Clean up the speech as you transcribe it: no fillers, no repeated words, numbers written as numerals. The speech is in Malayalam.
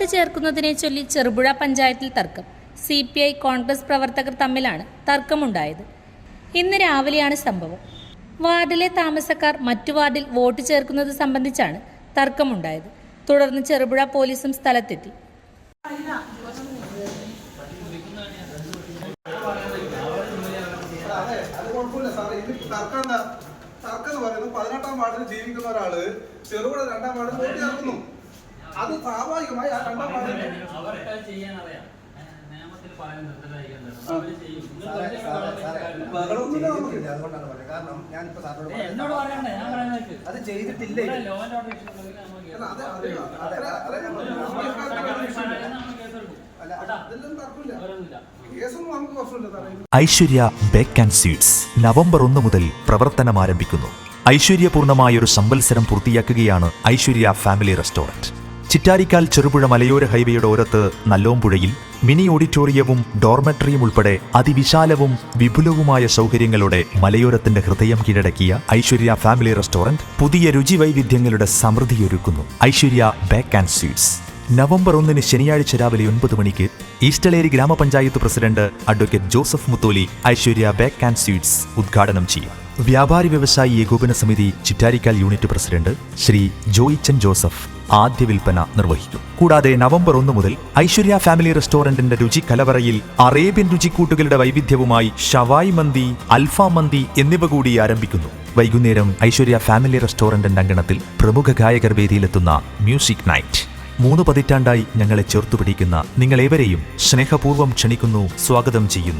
വോട്ട് ചേർക്കുന്നതിനെ ചൊല്ലി ചെറുപുഴ പഞ്ചായത്തിൽ തർക്കം. CPI കോൺഗ്രസ് പ്രവർത്തകർ തമ്മിലാണ് തർക്കമുണ്ടായത്. ഇന്ന് രാവിലെയാണ് സംഭവം. വാർഡിലെ താമസക്കാർ മറ്റു വാർഡിൽ വോട്ട് ചേർക്കുന്നത് സംബന്ധിച്ചാണ് തർക്കമുണ്ടായത്. തുടർന്ന് ചെറുപുഴ പോലീസും സ്ഥലത്തെത്തി. തർക്കം എന്ന് പറയുന്നത് 18ാം വാർഡിൽ ജീവിക്കുന്ന ഒരാള് ചെറുപുഴ 2ാം വാർഡിൽ വോട്ട് ചേർക്കുന്നു. അത് സ്വാഭാവികമായി ആ 2ാം വാർഡിൽ അത് ചെയ്തിട്ടില്ല. Aishwarya bake and sweets November 1 മുതൽ പ്രവർത്തനം ആരംഭിക്കുന്നു. ഐശ്വര്യപൂർണമായൊരു സംവത്സരം പൂർത്തിയാക്കുകയാണ് ഐശ്വര്യ ഫാമിലി റെസ്റ്റോറന്റ്. ചിറ്റാരിക്കാൽ ചെറുപുഴ മലയോര ഹൈവേയുടെ ഓരത്ത് നല്ലോമ്പുഴയിൽ മിനി ഓഡിറ്റോറിയവും ഡോർമെട്രിയും ഉൾപ്പെടെ അതിവിശാലവും വിപുലവുമായ സൗകര്യങ്ങളോടെ മലയോരത്തിന്റെ ഹൃദയം കീഴടക്കിയ ഐശ്വര്യ ഫാമിലി റെസ്റ്റോറന്റ് പുതിയ രുചിവൈവിധ്യങ്ങളുടെ സമൃദ്ധിയൊരുക്കുന്നു. Aishwarya bake and sweets November 1 ശനിയാഴ്ച രാവിലെ 9 മണിക്ക് ഈസ്റ്റലേരി ഗ്രാമപഞ്ചായത്ത് president advocate Joseph Mutholi Aishwarya bake and sweets ഉദ്ഘാടനം ചെയ്യും. വ്യാപാരി വ്യവസായി ഏകോപന സമിതി Chittarikkal unit president Shri Joichan Joseph ആദ്യ വിൽപ്പന നിർവഹിക്കും. കൂടാതെ നവംബർ 1 മുതൽ ഐശ്വര്യ ഫാമിലി റെസ്റ്റോറന്റിന്റെ രുചി കലവറയിൽ അറേബ്യൻ രുചിക്കൂട്ടുകളുടെ വൈവിധ്യവുമായി ഷവായി മന്തി, അൽഫാം മന്തി എന്നിവ കൂടി ആരംഭിക്കുന്നു. വൈകുന്നേരം ഐശ്വര്യ ഫാമിലി റെസ്റ്റോറന്റിന്റെ അങ്കണത്തിൽ പ്രമുഖ ഗായകർ വേദിയിലെത്തുന്ന മ്യൂസിക് നൈറ്റ്. 3 പതിറ്റാണ്ടായി ഞങ്ങളെ ചേർത്തുപിടിക്കുന്ന നിങ്ങളേവരെയും സ്നേഹപൂർവ്വം ക്ഷണിക്കുന്നു, സ്വാഗതം ചെയ്യുന്നു.